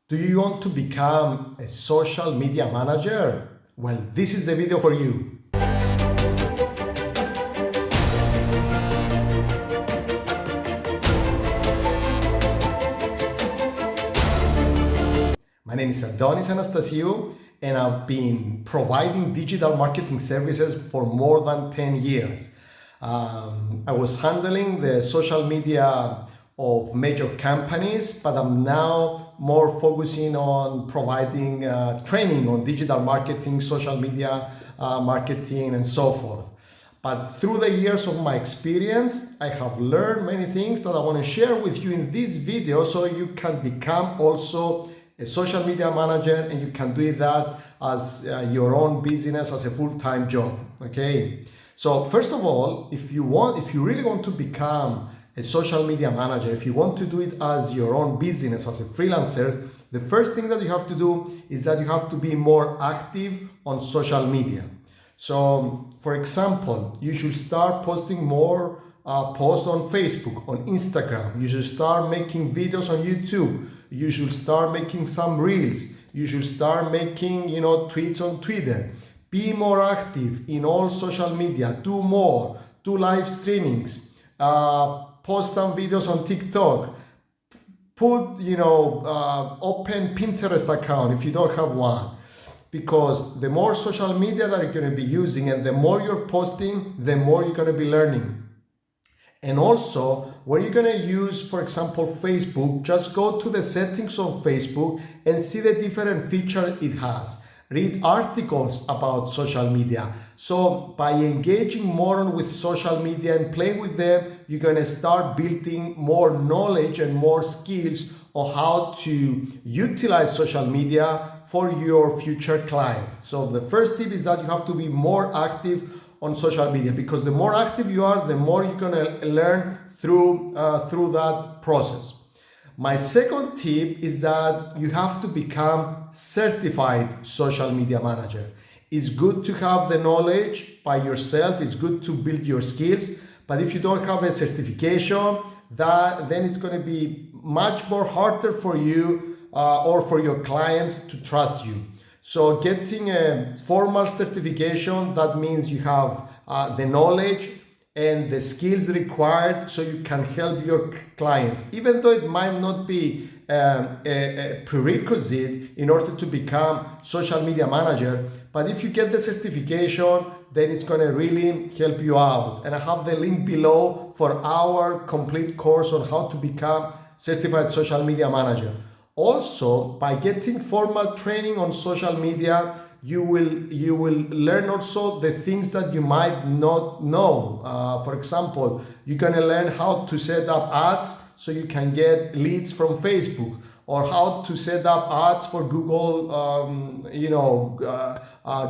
Do you want to become a social media manager? Well, this is the video for you. My name is Adonis Anastasiou, and I've been providing digital marketing services for more than 10 years. I was handling the social media of major companies, but I'm now more focusing on providing training on digital marketing, social media marketing, and so forth. But through the years of my experience, I have learned many things that I want to share with you in this video so you can become also a social media manager, and you can do that as your own business, as a full-time job. Okay. So first of all, if you really want to become a social media manager, if you want to do it as your own business, as a freelancer, the first thing that you have to do is that you have to be more active on social media. So, for example, you should start posting more posts on Facebook, on Instagram. You should start making videos on YouTube. You should start making some reels. You should start making, tweets on Twitter. Be more active in all social media. Do more. Do live streamings. Post some videos on TikTok. Open Pinterest account if you don't have one. Because the more social media that you're going to be using and the more you're posting, the more you're going to be learning. And also, when you're going to use, for example, Facebook, just go to the settings of Facebook and see the different features it has. Read articles about social media. So by engaging more with social media and playing with them, you're going to start building more knowledge and more skills on how to utilize social media for your future clients. So the first tip is that you have to be more active on social media, because the more active you are, the more you're going to learn through that process. My second tip is that you have to become certified social media manager. It's good to have the knowledge by yourself. It's good to build your skills. But if you don't have a certification, then it's going to be much more harder for you or for your clients to trust you. So getting a formal certification, that means you have the knowledge and the skills required so you can help your clients, even though it might not be a prerequisite in order to become social media manager. But if you get the certification, then it's going to really help you out. And I have the link below for our complete course on how to become certified social media manager. Also, by getting formal training on social media, you will learn also the things that you might not know. For example, you're going to learn how to set up ads so you can get leads from Facebook, or how to set up ads for Google,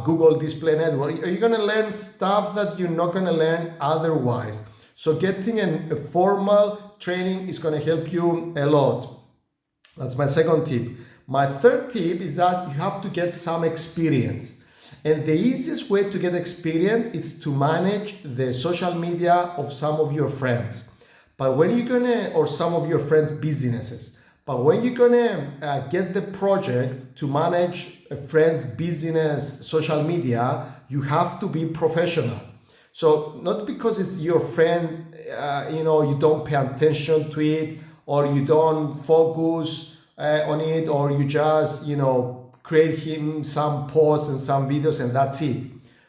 Google Display Network. You're going to learn stuff that you're not going to learn otherwise. So getting a formal training is going to help you a lot. That's my second tip. My third tip is that you have to get some experience. And the easiest way to get experience is to manage the social media of some of your friends. But when you're gonna, or some of your friends' businesses. But when you're gonna get the project to manage a friend's business social media, you have to be professional. So not because it's your friend, you don't pay attention to it, or you don't focus on it, or you just, create him some posts and some videos and that's it.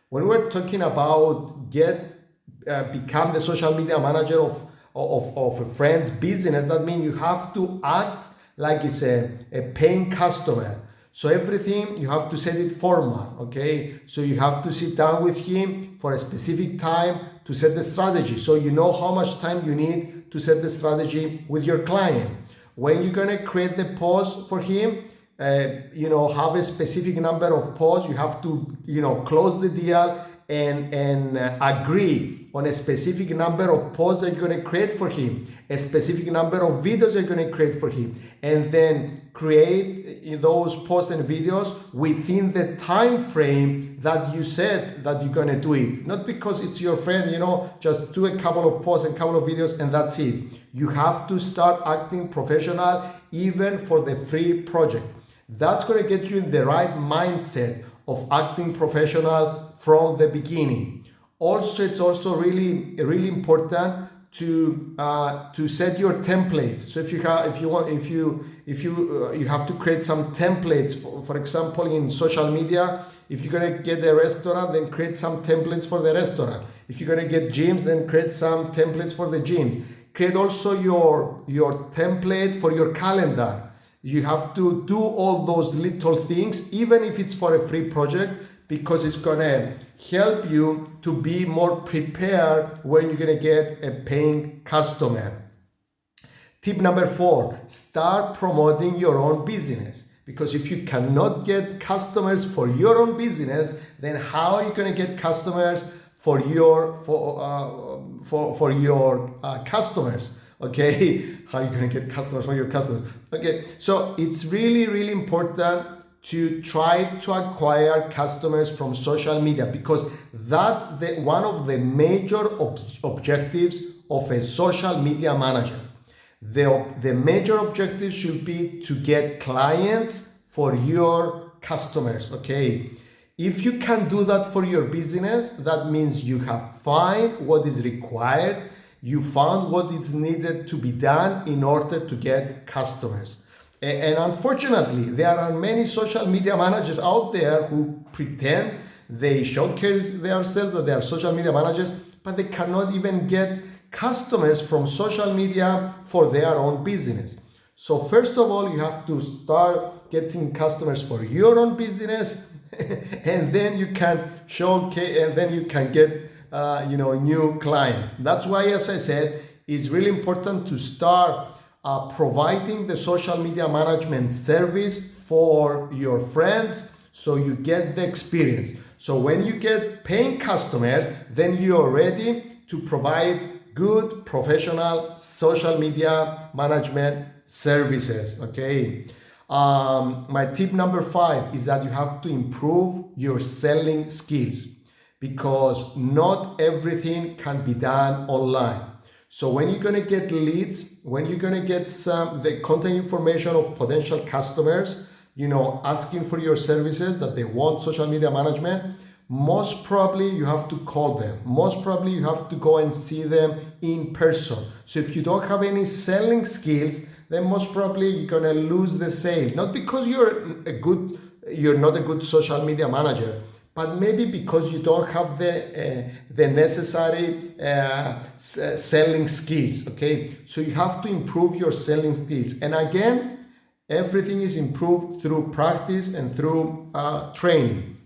When we're talking about become the social media manager of a friend's business, that means you have to act like it's a paying customer. So everything, you have to set it formal, okay? So you have to sit down with him for a specific time to set the strategy. So you know how much time you need to set the strategy with your client. When you're gonna create the post for him, have a specific number of posts. You have to, close the deal and agree on a specific number of posts that you're gonna create for him, a specific number of videos you're gonna create for him, and then create those posts and videos within the time frame that you said that you're gonna do it. Not because it's your friend, just do a couple of posts and couple of videos and that's it. You have to start acting professional even for the free project. That's going to get you in the right mindset of acting professional from the beginning. Also, it's also really important to set your templates. So you have to create some templates. For example, in social media, if you're gonna get a restaurant, then create some templates for the restaurant. If you're gonna get gyms, then create some templates for the gym. Create also your template for your calendar. You have to do all those little things, even if it's for a free project, because it's gonna help you to be more prepared when you're gonna get a paying customer. Tip number 4, start promoting your own business. Because if you cannot get customers for your own business, then how are you gonna get customers for your customers? Okay, how are you gonna get customers for your customers? Okay, so it's really important to try to acquire customers from social media, because that's one of the major objectives of a social media manager. The major objective should be to get clients for your customers, okay? If you can do that for your business, that means you have found what is required, you found what is needed to be done in order to get customers. And unfortunately, there are many social media managers out there who pretend they showcase themselves that they are social media managers, but they cannot even get customers from social media for their own business. So first of all, you have to start getting customers for your own business, and then you can showcase, and then you can get new clients. That's why, as I said, it's really important to start providing the social media management service for your friends, so you get the experience. So when you get paying customers, then you're ready to provide good professional social media management services, okay? My tip number 5 is that you have to improve your selling skills, because not everything can be done online. So when you're gonna get leads, when you're gonna get the contact information of potential customers, asking for your services that they want social media management, most probably you have to call them. Most probably you have to go and see them in person. So if you don't have any selling skills, then most probably you're gonna lose the sale. Not because you're not a good social media manager, but maybe because you don't have the necessary selling skills, okay? So you have to improve your selling skills. And again, everything is improved through practice and through training.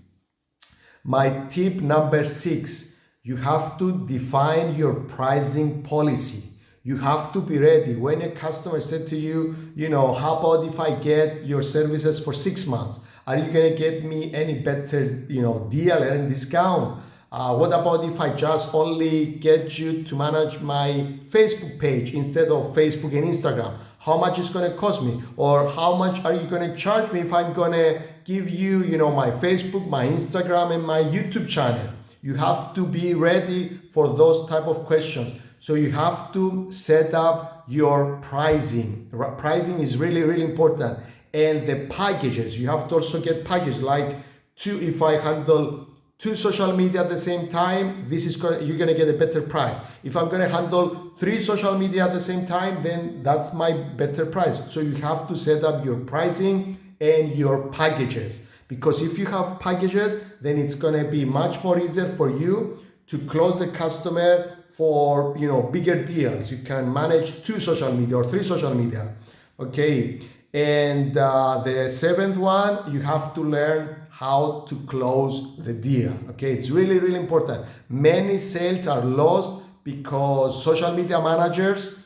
My tip number 6, you have to define your pricing policy. You have to be ready. When a customer said to you, how about if I get your services for 6 months? Are you gonna get me any better, deal or discount? What about if I just only get you to manage my Facebook page instead of Facebook and Instagram? How much is gonna cost me? Or how much are you gonna charge me if I'm gonna give you, my Facebook, my Instagram, and my YouTube channel? You have to be ready for those type of questions. So you have to set up your pricing. Pricing is really important. And the packages, you have to also get packages like if I handle 2 social media at the same time, you're gonna get a better price. If I'm gonna handle 3 social media at the same time, then that's my better price. So you have to set up your pricing and your packages, because if you have packages, then it's gonna be much more easier for you to close the customer for bigger deals. You can manage 2 social media or 3 social media, okay? And the 7th one, you have to learn how to close the deal, okay? It's really important. Many sales are lost because social media managers,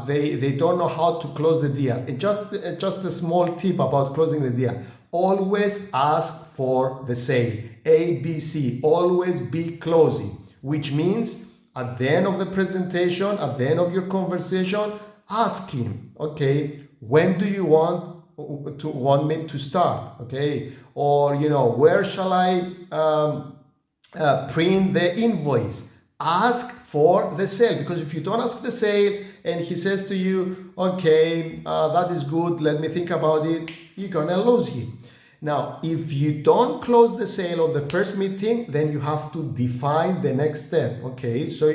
they don't know how to close the deal. And just a small tip about closing the deal. Always ask for the sale. ABC, always be closing, which means at the end of the presentation, at the end of your conversation, ask him, okay, when do you want me to start, okay? Or, where shall I print the invoice? Ask for the sale, because if you don't ask the sale and he says to you, okay, that is good, let me think about it, you're gonna lose him. Now, if you don't close the sale on the first meeting, then you have to define the next step. Okay, so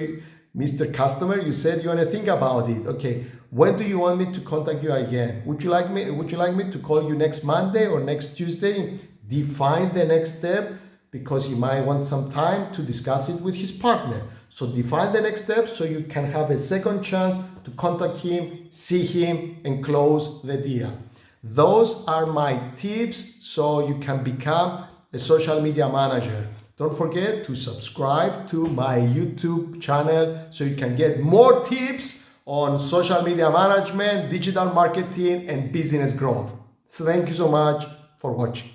Mr. Customer, you said you want to think about it. Okay, when do you want me to contact you again? Would you like me to call you next Monday or next Tuesday? Define the next step, because he might want some time to discuss it with his partner. So define the next step so you can have a second chance to contact him, see him, and close the deal. Those are my tips so you can become a social media manager. Don't forget to subscribe to my YouTube channel so you can get more tips on social media management, digital marketing, and business growth. So thank you so much for watching.